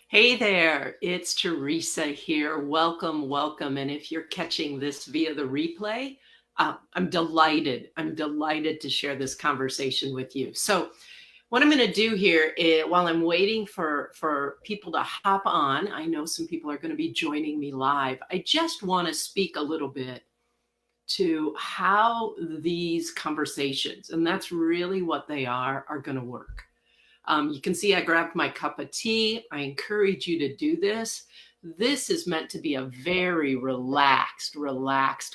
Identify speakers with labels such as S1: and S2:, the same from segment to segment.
S1: Hey there, it's Teresa here. Welcome, welcome. And if you're catching this via the replay, I'm delighted. I'm delighted to share this conversation with you. So, what I'm going to do here is, while I'm waiting for people to hop on, I know some people are going to be joining me live. I just want to speak a little bit to how these conversations, and that's really what they are going to work. You can see I grabbed my cup of tea. I encourage you to do this. This is meant to be a very relaxed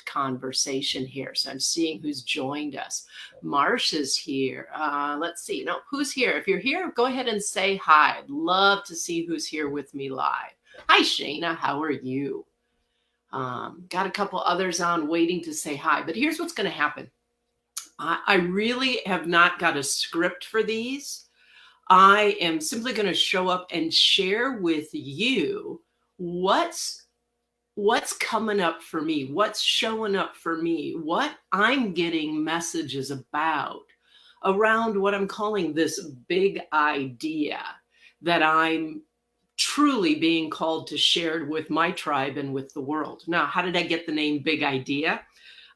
S1: conversation here. So I'm seeing who's joined us. Marsh is here. Let's see. No, who's here? If you're here, go ahead and say hi. I'd love to see who's here with me live. Hi, Shayna. How are you? Got a couple others on waiting to say hi. But here's what's going to happen. I really have not got a script for these. I am simply going to show up and share with you what's coming up for me, what's showing up for me, what I'm getting messages about around what I'm calling this big idea that I'm truly being called to share with my tribe and with the world. Now, how did I get the name Big Idea?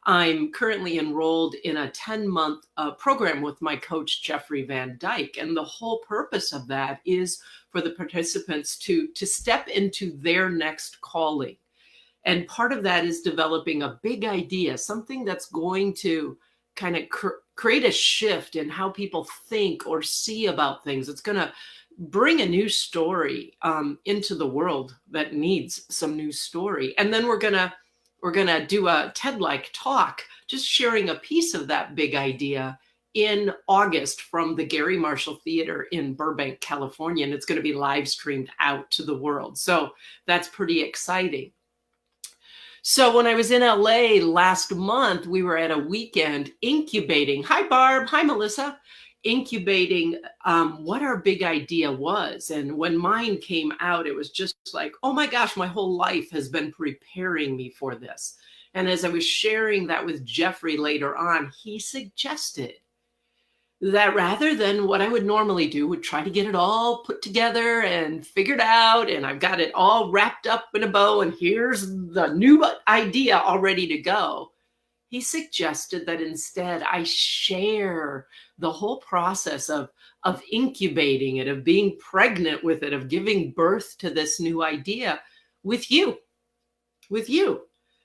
S1: I'm currently enrolled in a 10-month program with my coach, Jeffrey Van Dyke. And the whole purpose of that is for the participants to step into their next calling. And part of that is developing a big idea, something that's going to kind of create a shift in how people think or see about things. It's going to bring a new story into the world that needs some new story. And then we're going to do a TED-like talk, just sharing a piece of that big idea in August from the Gary Marshall Theater in Burbank, California. And it's going to be live streamed out to the world. So that's pretty exciting. So when I was in LA last month, we were at a weekend incubating. Hi, Barb. Hi, Melissa. Incubating what our big idea was. And when mine came out, it was just like, oh my gosh, my whole life has been preparing me for this. And as I was sharing that with Jeffrey later on, he suggested that rather than what I would normally do, would try to get it all put together and figured out, and I've got it all wrapped up in a bow, and here's the new idea all ready to go. He suggested that instead I share the whole process of incubating it, of being pregnant with it, of giving birth to this new idea with you,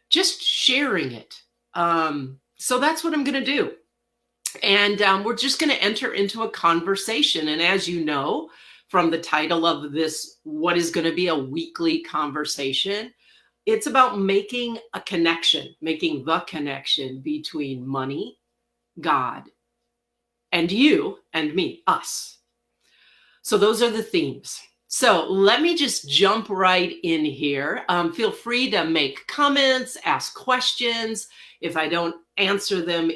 S1: just sharing it. So that's what I'm going to do. And we're just going to enter into a conversation. And as you know, from the title of this, what is going to be a weekly conversation, it's about making the connection between money, God, and you and me, us. So those are the themes. So let me just jump right in here. Feel free to make comments, ask questions. If I don't answer them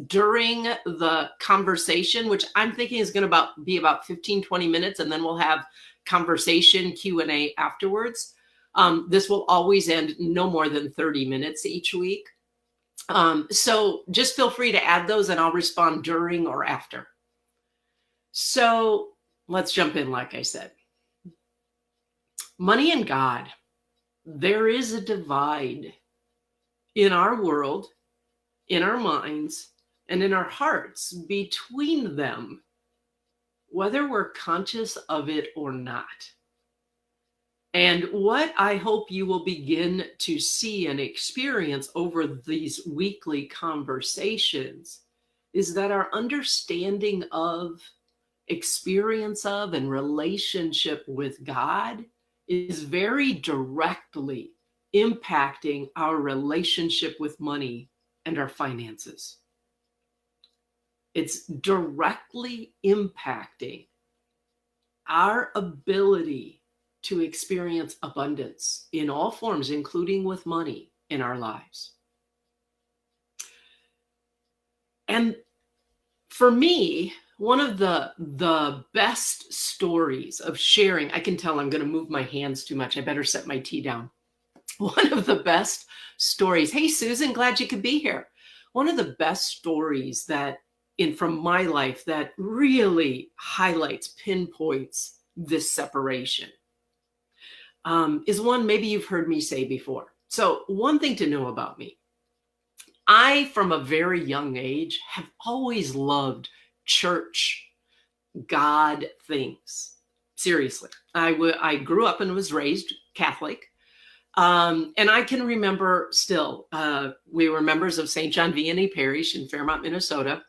S1: during the conversation, which I'm thinking is going to be about 15, 20 minutes, and then we'll have conversation Q&A afterwards. This will always end no more than 30 minutes each week. So just feel free to add those and I'll respond during or after. So let's jump in, like I said. Money and God. There is a divide in our world, in our minds, and in our hearts between them, whether we're conscious of it or not. And what I hope you will begin to see and experience over these weekly conversations is that our understanding of, experience of, and relationship with God is very directly impacting our relationship with money and our finances. It's directly impacting our ability to experience abundance in all forms, including with money in our lives. And for me, one of the best stories of sharing, I can tell I'm going to move my hands too much. I better set my tea down. One of the best stories. Hey, Susan, glad you could be here. One of the best stories from my life that really highlights, pinpoints this separation is one maybe you've heard me say before. So one thing to know about me, I, from a very young age, have always loved church, God things. Seriously. I grew up and was raised Catholic. And I can remember still, we were members of St. John Vianney Parish in Fairmont, Minnesota.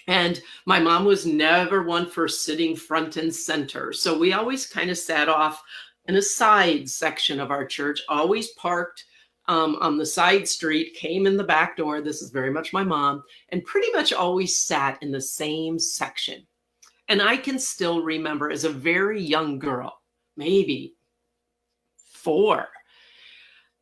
S1: And my mom was never one for sitting front and center. So we always kind of sat off in a side section of our church, always parked on the side street, came in the back door. This is very much my mom, and pretty much always sat in the same section. And I can still remember as a very young girl, maybe 4,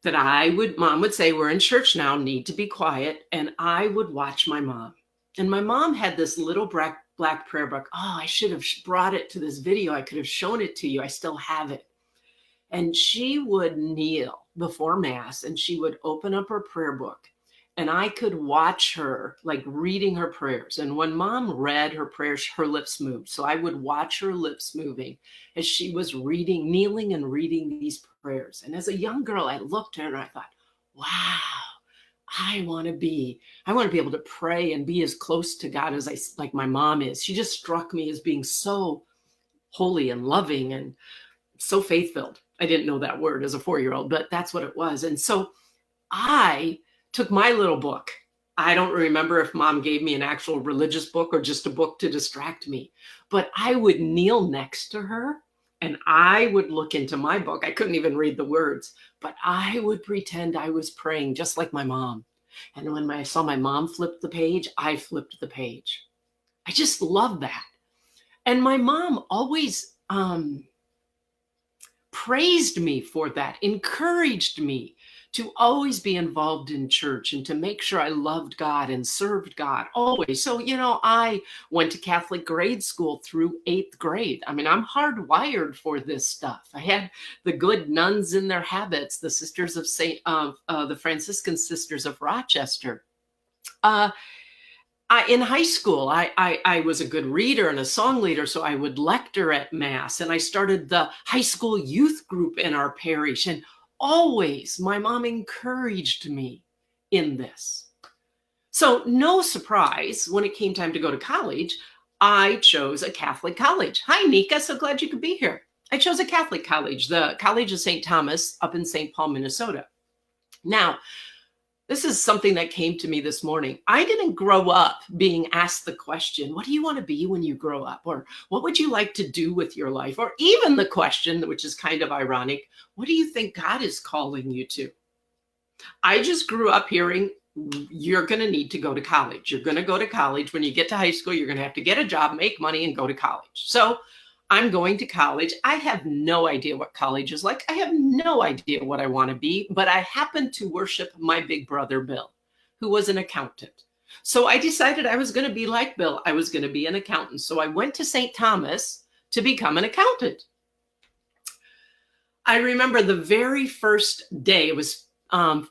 S1: that mom would say, we're in church now, need to be quiet. And I would watch my mom. And my mom had this little black prayer book. Oh, I should have brought it to this video. I could have shown it to you. I still have it. And she would kneel before Mass and she would open up her prayer book. And I could watch her like reading her prayers. And when mom read her prayers, her lips moved. So I would watch her lips moving as she was reading, kneeling and reading these prayers. And as a young girl, I looked at her and I thought, wow, I want to be able to pray and be as close to God as like my mom is. She just struck me as being so holy and loving and so faith-filled. I didn't know that word as a 4-year-old, but that's what it was. And so I took my little book. I don't remember if mom gave me an actual religious book or just a book to distract me, but I would kneel next to her and I would look into my book. I couldn't even read the words, but I would pretend I was praying just like my mom. And when I saw my mom flip the page, I flipped the page. I just love that. And my mom always praised me for that, encouraged me to always be involved in church and to make sure I loved God and served God always. So, I went to Catholic grade school through 8th grade. I mean, I'm hardwired for this stuff. I had the good nuns in their habits, the sisters of the Franciscan Sisters of Rochester. In high school, I was a good reader and a song leader, so I would lecture at Mass, and I started the high school youth group in our parish, and always my mom encouraged me in this. So no surprise, when it came time to go to college, I chose a Catholic college. Hi, Nika, so glad you could be here. I chose a Catholic college, the College of St. Thomas up in St. Paul, Minnesota. Now, this is something that came to me this morning. I didn't grow up being asked the question, what do you want to be when you grow up? Or what would you like to do with your life? Or even the question, which is kind of ironic, what do you think God is calling you to? I just grew up hearing, you're going to need to go to college. You're going to go to college. When you get to high school, you're going to have to get a job, make money, and go to college. So I'm going to college. I have no idea what college is like. I have no idea what I want to be, but I happen to worship my big brother, Bill, who was an accountant. So I decided I was going to be like Bill. I was going to be an accountant. So I went to St. Thomas to become an accountant. I remember the very first day, it was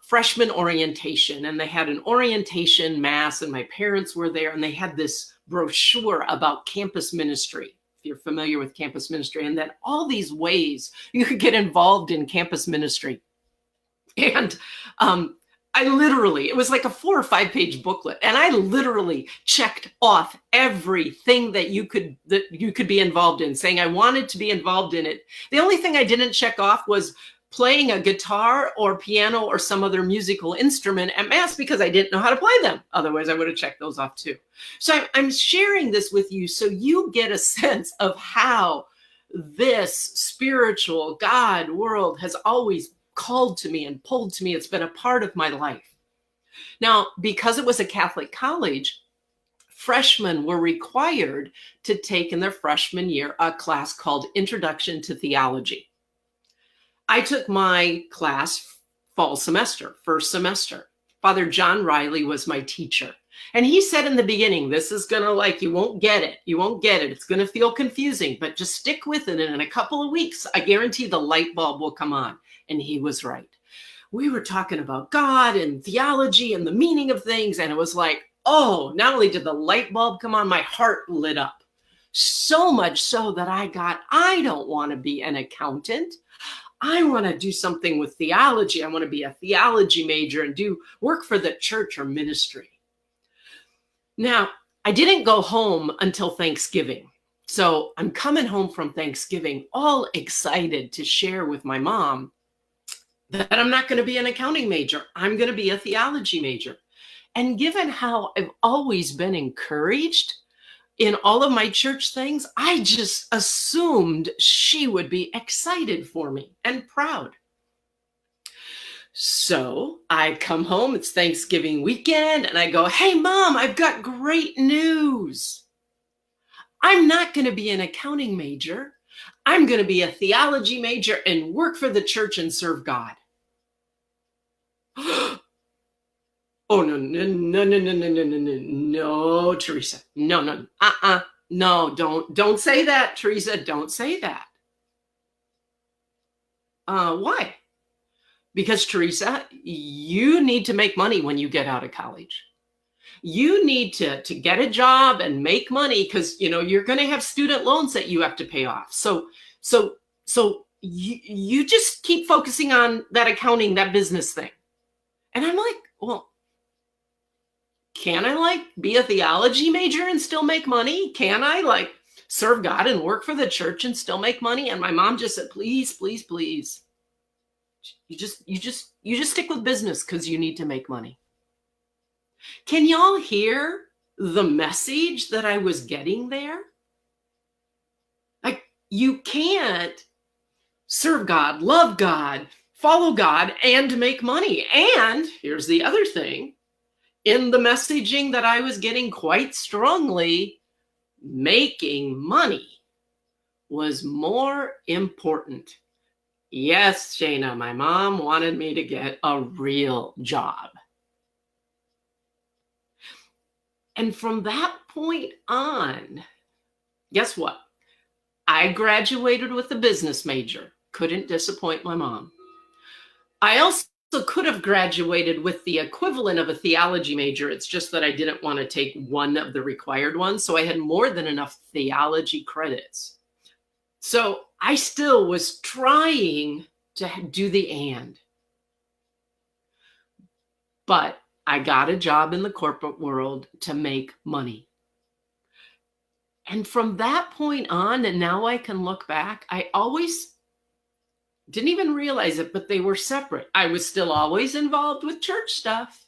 S1: freshman orientation, and they had an orientation Mass, and my parents were there, and they had this brochure about campus ministry. You're familiar with campus ministry, and that all these ways you could get involved in campus ministry. And it was like a 4 or 5 page booklet. And I literally checked off everything that you could be involved in, saying I wanted to be involved in it. The only thing I didn't check off was playing a guitar or piano or some other musical instrument at Mass because I didn't know how to play them. Otherwise, I would have checked those off too. So I'm sharing this with you so you get a sense of how this spiritual God world has always called to me and pulled to me. It's been a part of my life. Now, because it was a Catholic college, freshmen were required to take in their freshman year a class called Introduction to Theology. I took my class fall semester, first semester. Father John Riley was my teacher. And he said in the beginning, this is going to you won't get it. You won't get it. It's going to feel confusing, but just stick with it. And in a couple of weeks, I guarantee the light bulb will come on. And he was right. We were talking about God and theology and the meaning of things. And it was like, oh, not only did the light bulb come on, my heart lit up. So much so that I don't want to be an accountant. I want to do something with theology. I want to be a theology major and do work for the church or ministry. Now, I didn't go home until Thanksgiving. So I'm coming home from Thanksgiving all excited to share with my mom that I'm not going to be an accounting major. I'm going to be a theology major. And given how I've always been encouraged in all of my church things, I just assumed she would be excited for me and proud. So I come home, it's Thanksgiving weekend, and I go, "Hey, Mom, I've got great news. I'm not going to be an accounting major. I'm going to be a theology major and work for the church and serve God." Oh, no, no, no, no, no, no, no, no, no, no, Teresa. No, no, no, don't say that, Teresa. Don't say that. Why? Because, Teresa, you need to make money when you get out of college. You need to get a job and make money because you're going to have student loans that you have to pay off. So you just keep focusing on that accounting, that business thing. And I'm like, well, can I be a theology major and still make money? Can I serve God and work for the church and still make money? And my mom just said, please, please, please. You just stick with business because you need to make money. Can y'all hear the message that I was getting there? You can't serve God, love God, follow God, and make money. And here's the other thing. In the messaging that I was getting quite strongly, making money was more important. Yes, Shana, my mom wanted me to get a real job. And from that point on, guess what? I graduated with a business major. Couldn't disappoint my mom. I also could have graduated with the equivalent of a theology major. It's just that I didn't want to take one of the required ones. So I had more than enough theology credits. So I still was trying to do the and. But I got a job in the corporate world to make money. And from that point on, and now I can look back, I always didn't even realize it, but they were separate. I was still always involved with church stuff.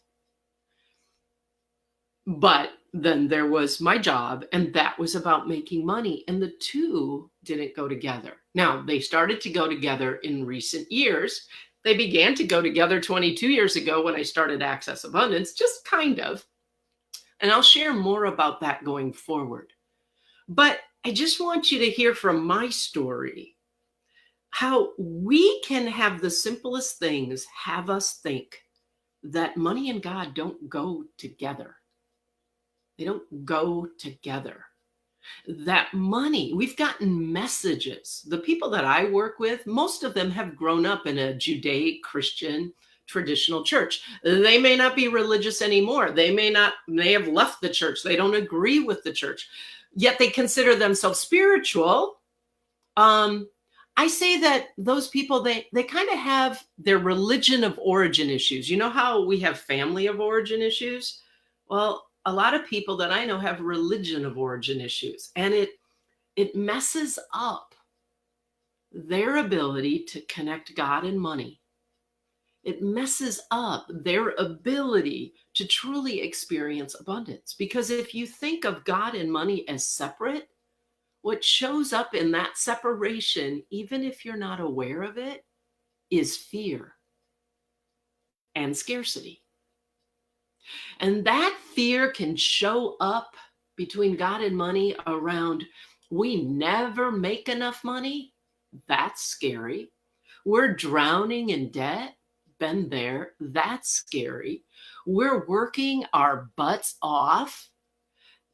S1: But then there was my job, and that was about making money. And the two didn't go together. Now, they started to go together in recent years. They began to go together 22 years ago when I started Access Abundance, just kind of. And I'll share more about that going forward. But I just want you to hear from my story how we can have the simplest things have us think that money and God don't go together. They don't go together. That money, we've gotten messages. The people that I work with, most of them have grown up in a Judaic-Christian traditional church. They may not be religious anymore. They may have left the church. They don't agree with the church, yet they consider themselves spiritual. I say that those people, they kind of have their religion of origin issues. You know how we have family of origin issues? Well, a lot of people that I know have religion of origin issues, and it messes up their ability to connect God and money. It messes up their ability to truly experience abundance. Because if you think of God and money as separate, what shows up in that separation, even if you're not aware of it, is fear and scarcity. And that fear can show up between God and money around, we never make enough money. That's scary. We're drowning in debt. Been there. That's scary. We're working our butts off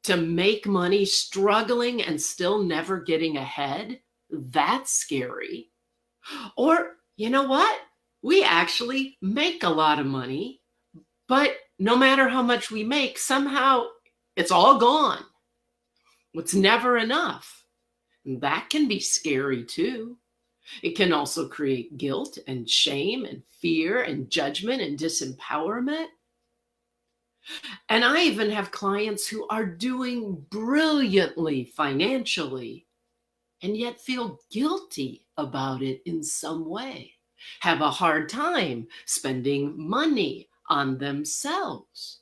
S1: to make money, struggling and still never getting ahead. That's scary. Or, you know what? We actually make a lot of money, but no matter how much we make, somehow it's all gone. What's never enough. And that can be scary too. It can also create guilt and shame and fear and judgment and disempowerment. And I even have clients who are doing brilliantly financially and yet feel guilty about it in some way, have a hard time spending money on themselves,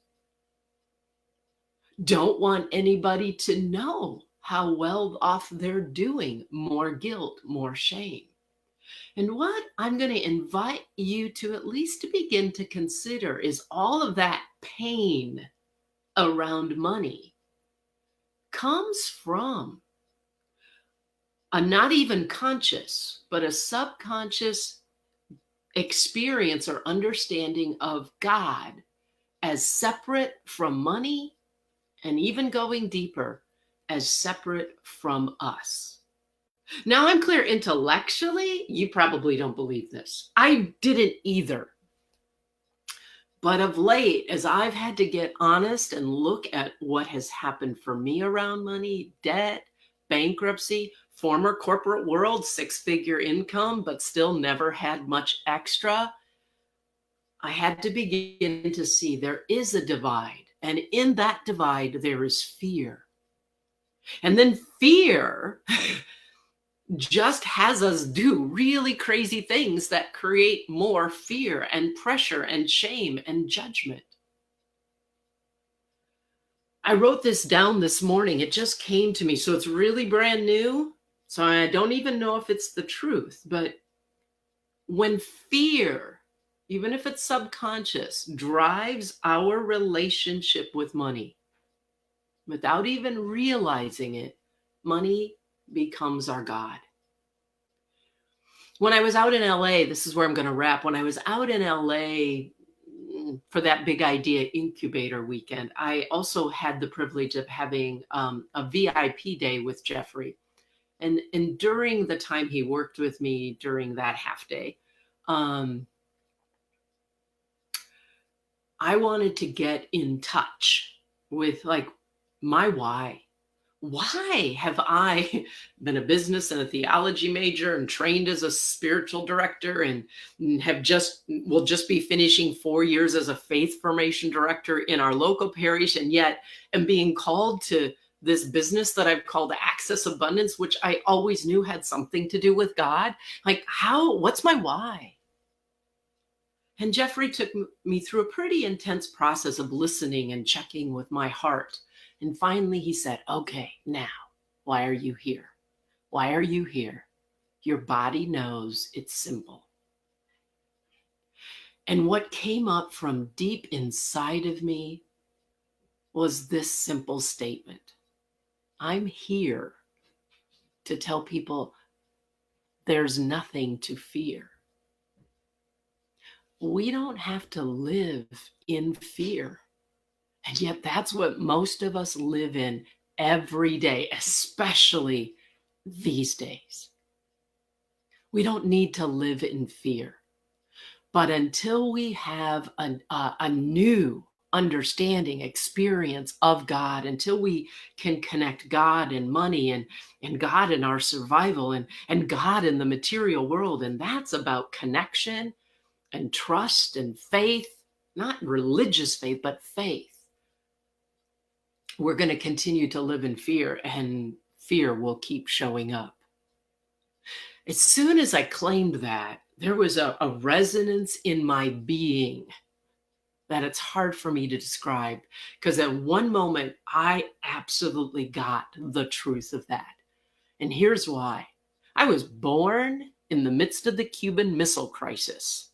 S1: don't want anybody to know how well off they're doing, more guilt, more shame. And what I'm going to invite you to at least to begin to consider is all of that pain around money comes from a not even conscious, but a subconscious experience or understanding of God as separate from money, and even going deeper, as separate from us. Now, I'm clear intellectually, you probably don't believe this. I didn't either. But of late, as I've had to get honest and look at what has happened for me around money, debt, bankruptcy, former corporate world, six-figure income, but still never had much extra, I had to begin to see there is a divide. And in that divide, there is fear. And then fear just has us do really crazy things that create more fear and pressure and shame and judgment. I wrote this down this morning. It just came to me. So it's really brand new. So I don't even know if it's the truth. But when fear, even if it's subconscious, drives our relationship with money, without even realizing it, money becomes our God. When I was out in LA, this is where I'm going to wrap. When I was out in LA for that Big Idea Incubator weekend, I also had the privilege of having a VIP day with Jeffrey. And during the time he worked with me during that half day, I wanted to get in touch with like my why. Why have I been a business and a theology major and trained as a spiritual director and will just be finishing 4 years as a faith formation director in our local parish, and yet am being called to this business that I've called Access Abundance, which I always knew had something to do with God? Like, what's my why? And Jeffrey took me through a pretty intense process of listening and checking with my heart. And finally he said, okay, now, why are you here? Why are you here? Your body knows. It's simple. And what came up from deep inside of me was this simple statement. I'm here to tell people there's nothing to fear. We don't have to live in fear. And yet that's what most of us live in every day, especially these days. We don't need to live in fear. But until we have a new understanding, experience of God, until we can connect God and money and God in our survival and God in the material world, and that's about connection and trust and faith, not religious faith, but faith. We're going to continue to live in fear, and fear will keep showing up. As soon as I claimed that, there was a resonance in my being that it's hard for me to describe, because at one moment, I absolutely got the truth of that. And here's why. I was born in the midst of the Cuban Missile Crisis.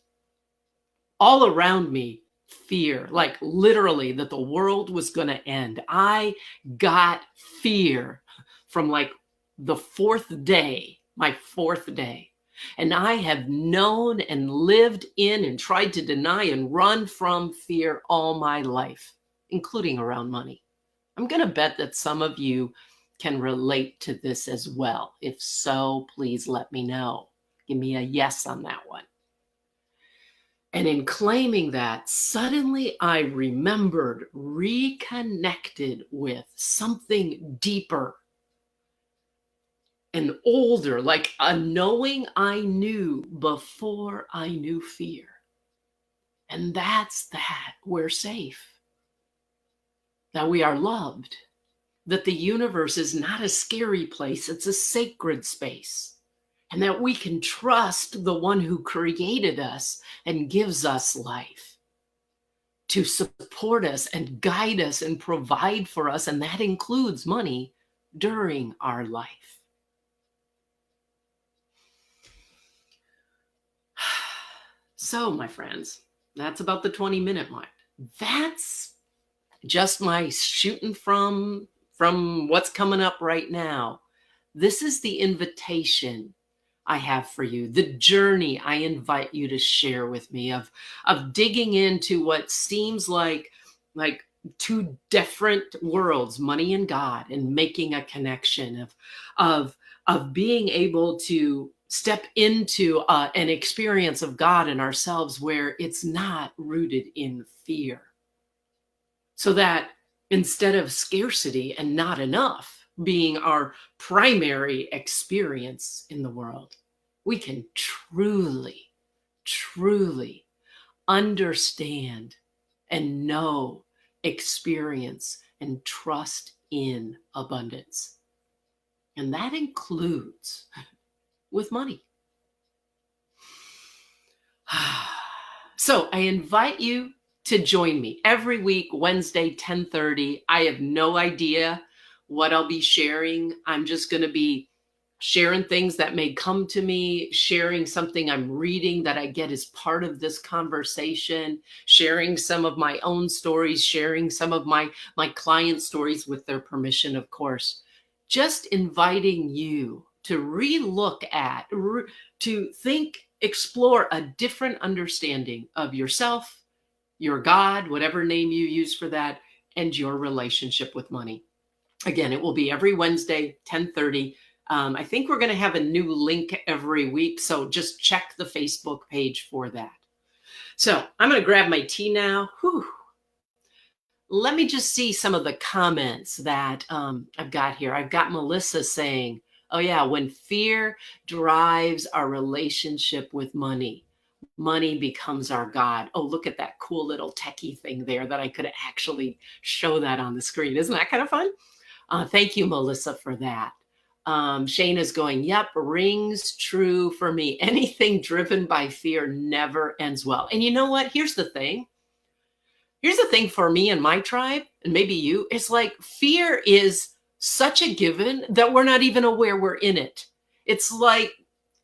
S1: All around me, fear, like literally that the world was going to end. I got fear from like the fourth day, my fourth day. And I have known and lived in and tried to deny and run from fear all my life, including around money. I'm going to bet that some of you can relate to this as well. If so, please let me know. Give me a yes on that one. And in claiming that, suddenly I remembered, reconnected with something deeper and older, like a knowing I knew before I knew fear. And that's that we're safe, that we are loved, that the universe is not a scary place, it's a sacred space, and that we can trust the one who created us and gives us life to support us and guide us and provide for us. And that includes money during our life. So, my friends, that's about the 20-minute mark. That's just my shooting from what's coming up right now. This is the invitation I have for you, the journey I invite you to share with me of digging into what seems like two different worlds, money and God, and making a connection of being able to step into an experience of God and ourselves where it's not rooted in fear. So that instead of scarcity and not enough being our primary experience in the world, we can truly, truly understand and know, experience, and trust in abundance. And that includes with money. So I invite you to join me every week, Wednesday, 10:30. I have no idea what I'll be sharing. I'm just going to be sharing things that may come to me, sharing something I'm reading that I get as part of this conversation, sharing some of my own stories, sharing some of my client stories with their permission, of course. Just inviting you to relook at, to think, explore a different understanding of yourself, your God, whatever name you use for that, and your relationship with money. Again, it will be every Wednesday, 10:30. I think we're going to have a new link every week, so just check the Facebook page for that. So I'm going to grab my tea now. Whew. Let me just see some of the comments that I've got here. I've got Melissa saying, oh yeah, when fear drives our relationship with money, money becomes our God. Oh, look at that cool little techie thing there that I could actually show that on the screen. Isn't that kind of fun? Thank you, Melissa, for that. Shayna's going, yep, rings true for me. Anything driven by fear never ends well. And you know what? Here's the thing. Here's the thing for me and my tribe, and maybe you, it's like fear is such a given that we're not even aware we're in it. It's like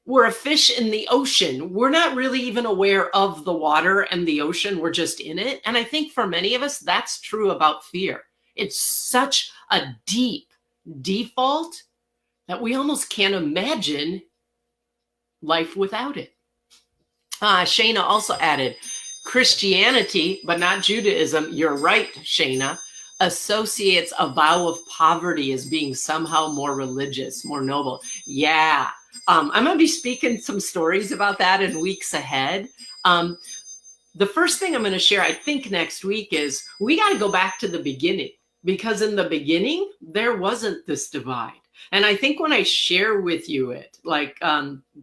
S1: we're a fish in the ocean. We're not really even aware of the water and the ocean. We're just in it. And I think for many of us, that's true about fear. It's such a deep default that we almost can't imagine life without it. Shayna also added, Christianity, but not Judaism, you're right, Shayna, associates a vow of poverty as being somehow more religious, more noble. Yeah, I'm going to be speaking some stories about that in weeks ahead. The first thing I'm going to share, I think, next week is we got to go back to the beginning, because in the beginning, there wasn't this divide. And I think when I share with you it, like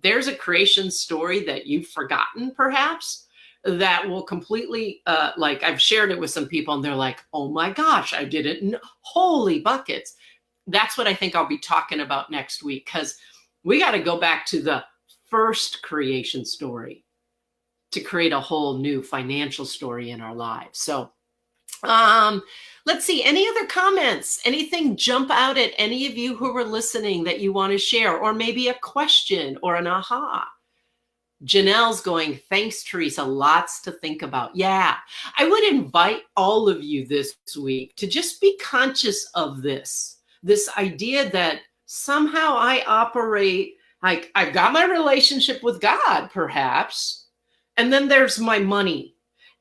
S1: there's a creation story that you've forgotten, perhaps, that will completely, like I've shared it with some people and they're like, oh my gosh, I didn't know. Holy buckets. That's what I think I'll be talking about next week, because we got to go back to the first creation story to create a whole new financial story in our lives. So let's see, any other comments, anything jump out at any of you who are listening that you want to share, or maybe a question or an aha? Janelle's going, thanks, Teresa. Lots to think about. Yeah, I would invite all of you this week to just be conscious of this idea that somehow I operate like I've got my relationship with God, perhaps, and then there's my money.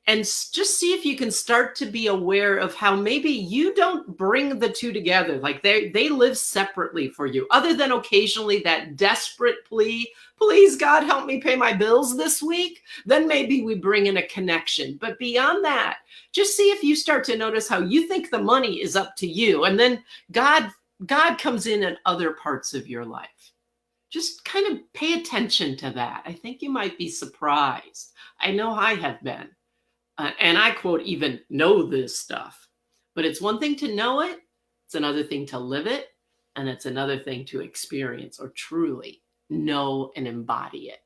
S1: And just see if you can start to be aware of how maybe you don't bring the two together. Like they live separately for you, other than occasionally that desperate plea, please God, help me pay my bills this week. Then maybe we bring in a connection. But beyond that, just see if you start to notice how you think the money is up to you. And then God comes in other parts of your life. Just kind of pay attention to that. I think you might be surprised. I know I have been. And I quote, even know this stuff. But it's one thing to know it, it's another thing to live it, and it's another thing to experience or truly know and embody it.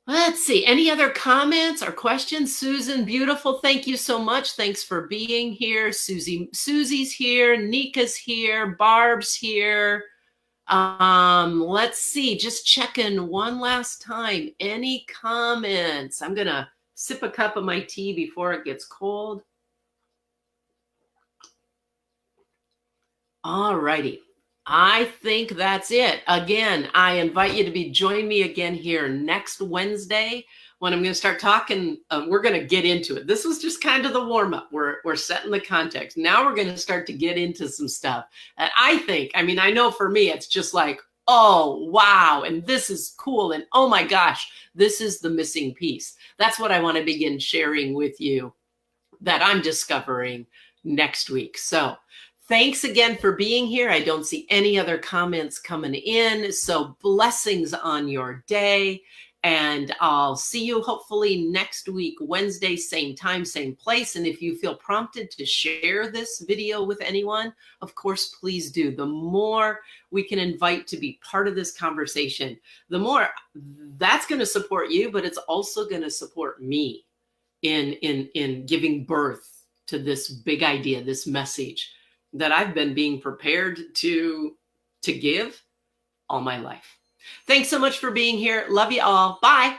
S1: Let's see. Any other comments or questions? Susan, beautiful. Thank you so much. Thanks for being here. Susie's here. Nika's here. Barb's here. Let's see. Just checking one last time. Any comments? I'm going to sip a cup of my tea before it gets cold. All righty. I think that's it. Again, I invite you to join me again here next Wednesday when I'm going to start talking. We're going to get into it. This was just kind of the warm up. We're setting the context. Now we're going to start to get into some stuff. And I know for me, it's just like, oh, wow. And this is cool. And oh my gosh, this is the missing piece. That's what I want to begin sharing with you that I'm discovering next week. So thanks again for being here. I don't see any other comments coming in. So blessings on your day. And I'll see you hopefully next week, Wednesday, same time, same place. And if you feel prompted to share this video with anyone, of course, please do. The more we can invite to be part of this conversation, the more that's going to support you, but it's also going to support me in giving birth to this big idea, this message that I've been being prepared to give all my life. Thanks so much for being here. Love you all. Bye.